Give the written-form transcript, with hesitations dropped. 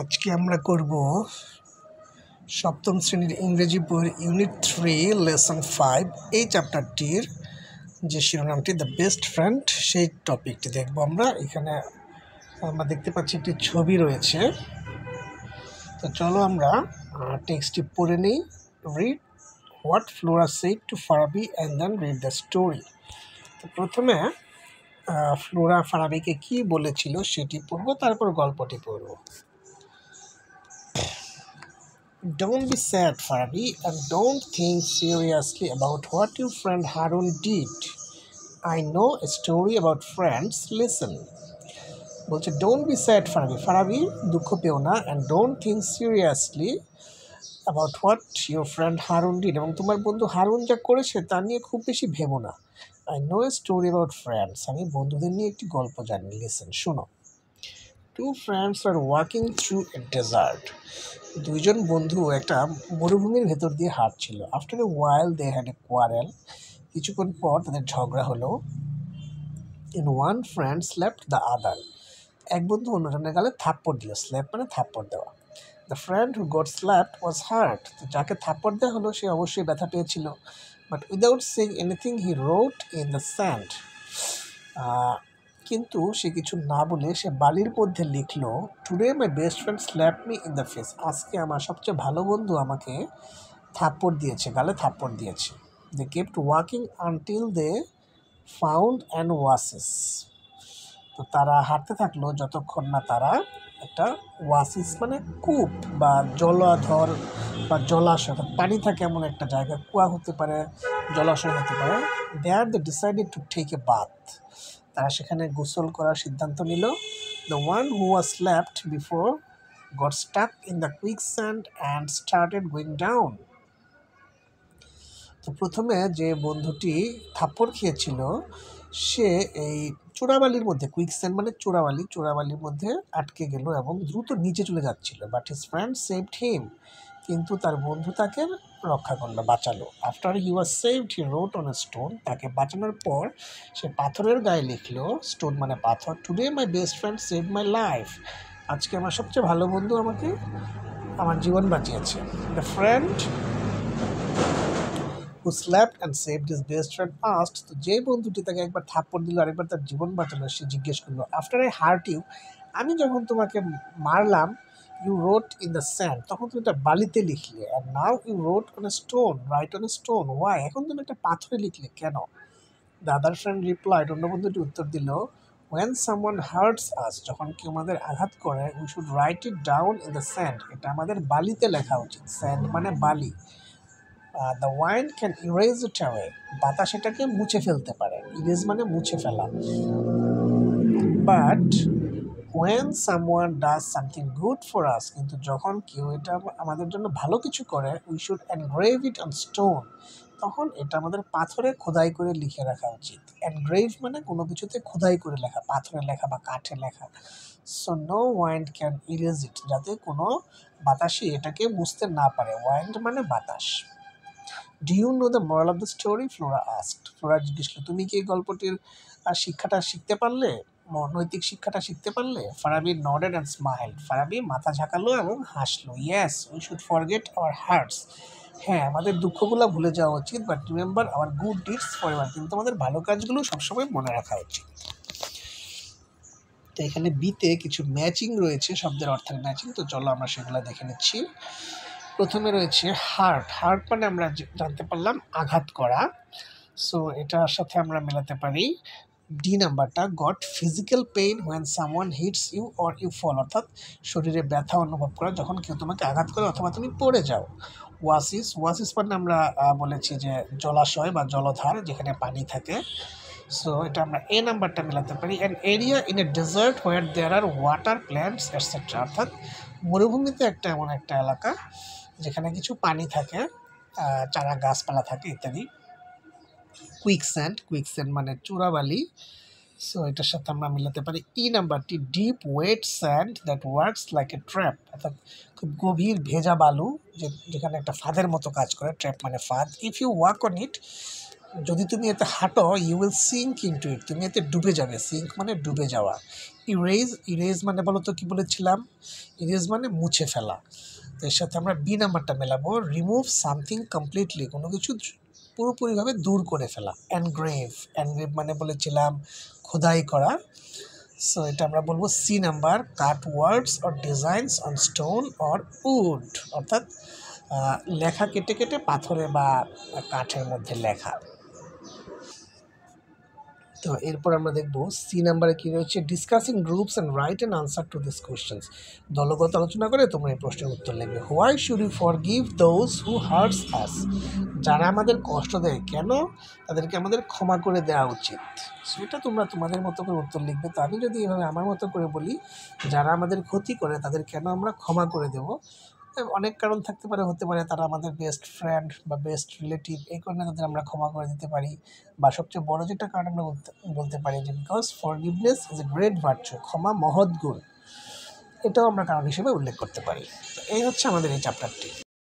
আজকে আমরা করব সপ্তম শ্রেণীর ইংরেজি বইয়ের ইউনিট 3 লেসন 5 এই চ্যাপ্টারটির যে শিরোনামটি দ্য বেস্ট ফ্রেন্ড সেই টপিকটি দেখব আমরা। এখানে আমরা দেখতে পাচ্ছি একটি ছবি রয়েছে, তো চলো আমরা টেক্সটটি পড়ে নিই। Read what Flora said to Farabi and then read the story. তো প্রথমে ফ্লোরা ফারাবিকে কি বলেছিল সেটি পড়ব, তারপর গল্পটি পড়ব। Don't be sad, Farabi, and don't think seriously about what your friend Harun did. I know a story about friends. Listen. বলছে don't be sad, Farabi. Farabi, দুঃখ পেও না, and don't think seriously about what your friend Harun did. এবং তোমার বন্ধু হারুন যা করেছে তা নিয়ে খুব বেশি ভেবো না। I know a story about friends. আমি বন্ধুদের নিয়ে একটি গল্প জানি। Listen, শোনো। Two friends are walking through a desert. দুইজন বন্ধু একটা মরুভূমির ভেতর দিয়ে হাঁটছিল। After a while they had a quarrel. কিছুক্ষণ পর তাদের ঝগড়া হলো। In one friend slapped the other. এক বন্ধু অন্যজনের গালে থাপ্পড় দিল। স্ল্যাপ মানে থাপ্পড় দেওয়া। The friend who got slapped was hurt. তো যাকে থাপ্পড় দেওয়া হলো সে অবশ্যই ব্যথা পেয়েছিল। But without saying anything he wrote in the sand. কিন্তু সে কিছু না বলে সে বালির মধ্যে লিখলো, today my best friend slap me in the face. আজকে আমার সবচেয়ে ভালো বন্ধু আমাকে থাপ্পড় দিয়েছে, গালে থাপ্পড় দিয়েছে। They kept walking until they found an oasis. তো তারা হাঁটতে থাকলো যতক্ষণ না তারা একটা ওয়াসিস মানে কূপ বা জলাধর বা জলাশয়, পানি থাকে এমন একটা জায়গা, কুয়া হতে পারে, জলাশয় হতে পারে। There they decided to take a bath. তারা সেখানে গোসল করার সিদ্ধান্ত নিল। The one who was slapped before got stuck in the quicksand and started going down. তো প্রথমে যে বন্ধুটি থাপ্পড় খেয়েছিল সে এই চোরাবালির মধ্যে, কুইকস্যান্ড মানে চোরাবালি, চোরাবালির মধ্যে আটকে গেল এবং দ্রুত নিচে চলে যাচ্ছিল। But his friend saved him. কিন্তু তার বন্ধু তাকে রক্ষা করলো, বাঁচালো। After he was saved he wrote on a stone. তাকে বাঁচানোর পর সে পাথরের গায়ে লিখলো, স্টোন মানে পাথর, today my best friend save my life. আজকে আমার সবচেয়ে ভালো বন্ধু আমাকে আমার জীবন বাঁচিয়েছে। The friend who slapped and saved his best friend asked, তো যে বন্ধুটি তাকে একবার থাপ্পড় দিল আরেকবার তার জীবন বাঁচালো সে জিজ্ঞেস করলো, আফটার আই হার্ট ইউ, আমি যখন তোমাকে মারলাম, you wrote in the sand, তখন তুমি একটা বালিতে লিখলে, আর now you wrote on a stone, write on a stone, why, এখন তুমি একটা পাথরে লিখলে কেন? দ্য আদার ফ্রেন্ড রিপ্লাইড, অন্য বন্ধুটি উত্তর দিল, when someone hurts us, যখন কেউ আমাদের আঘাত করে, we should write it down in the sand, এটা আমাদের বালিতে লেখা উচিত। স্যান্ড মানে বালি। The wind can erase it away, বাতাস এটাকে মুছে ফেলতে পারে। ইরেজ মানে মুছে ফেলা। But when someone does something good for us, কিন্তু যখন কেউ এটা আমাদের জন্য ভালো কিছু করে, we should engrave it on stone, তখন এটা আমাদের পাথরে খোদাই করে লিখে রাখা উচিত। এনগ্রেভ মানে কোনো কিছুতে খোদাই করে লেখা, পাথরে লেখা বা কাঠে লেখা। So no wind can erase it, যাতে কোনো বাতাসই এটাকে মুছতে না পারে। ওয়াইন্ড মানে বাতাস। Do you know the moral of the story, Flora asked. Flora জিজ্ঞেস করল, তুমি কি এই গল্পটির শিক্ষাটা শিখতে পারলে, নৈতিক শিক্ষাটা শিখতে পারলে? ফারাবি নডেড অ্যান্ড স্মাইলড। ফারাবি মাথা ঝাঁকালো এবং হাসলো। Yes, we should forget our hertz. হ্যাঁ, আমাদের দুঃখগুলো ভুলে যাওয়া উচিত, but remember our good deeds forever, কিন্তু আমাদের ভালো কাজগুলো সবসময় মনে রাখা উচিত। তো এখানে বিতে কিছু ম্যাচিং রয়েছে, শব্দের অর্থের ম্যাচিং, তো চলো আমরা সেগুলো দেখে নিচ্ছি। প্রথমে রয়েছে হার্ট। হার্ট মানে আমরা জানতে পারলাম আঘাত করা। সো এটার সাথে আমরা মেলাতে পারি ডি নাম্বারটা, got physical pain when someone hits you or you fall, অর্থাৎ শরীরে ব্যথা অনুভব করা যখন কেউ তোমাকে আঘাত করে অথবা তুমি পড়ে যাও। ওয়াসিস, ওয়াসিস মানে আমরা বলেছি যে জলাশয় বা জলধার যেখানে পানি থাকে। সো এটা আমরা এ নাম্বারটা মেলাতে পারি। An area in a desert where there are water plants etcetera, অর্থাৎ মরুভূমিতে একটা এমন একটা এলাকা যেখানে কিছু পানি থাকে, চারা গাছপালা থাকে ইত্যাদি। কুইকস্যান্ড, কুইকস্যান্ড মানে চূড়াবালি। সো এটার সাথে আমরা মিলাতে পারি ই নাম্বারটি, deep wet sand that works like a trap, অর্থাৎ খুব গভীর ভেজা বালু যেখানে একটা ফাঁদের মতো কাজ করে। ট্র্যাপ মানে ফাঁদ। If you walk on it যদি তুমি এতে হাঁটো you will sink into it, তুমি এতে ডুবে যাবে। সিঙ্ক মানে ডুবে যাওয়া। ইরেজ মানে বলো তো কী বলেছিলাম? ইরেজ মানে মুছে ফেলা। তো এর সাথে আমরা বি নাম্বারটা মেলাবো, রিমুভ সামথিং কমপ্লিটলি, কোনো কিছু পুরোপুরিভাবে দূর করে ফেলা। এনগ্রেভ মানে বলেছিলাম খোদাই করা। সো এটা আমরা বলবো C number, cut words or designs on stone or wood, অর্থাৎ লেখা কেটে কেটে পাথরে বা কাঠের মধ্যে লেখা। তো এরপর আমরা দেখব সি নাম্বারে কী রয়েছে, discussing groups and write an answer to this questions. দলগত আলোচনা করে তোমরা এই প্রশ্নের উত্তর লিখবে। Why should you forgive those who hurts us, যারা আমাদের কষ্ট দেয় কেন তাদেরকে আমাদের ক্ষমা করে দেওয়া উচিত। সেটা তোমরা তোমাদের মতো করে উত্তর লিখবে। তো আমি যদি এভাবে আমার মতো করে বলি, যারা আমাদের ক্ষতি করে তাদের কেন আমরা ক্ষমা করে দেব। অনেক কারণ থাকতে পারে, হতে পারে তারা আমাদের বেস্ট ফ্রেন্ড বা বেস্ট রিলেটিভ, এই কারণে তাদের আমরা ক্ষমা করে দিতে পারি। বা সবচেয়ে বড় যেটা কারণ আমরা বলতে পারি যে because forgiveness is a great virtue, ক্ষমা মহৎ গুণ, এটাও আমরা কারণ হিসেবে উল্লেখ করতে পারি। তো এই হচ্ছে আমাদের এই চ্যাপ্টারটি।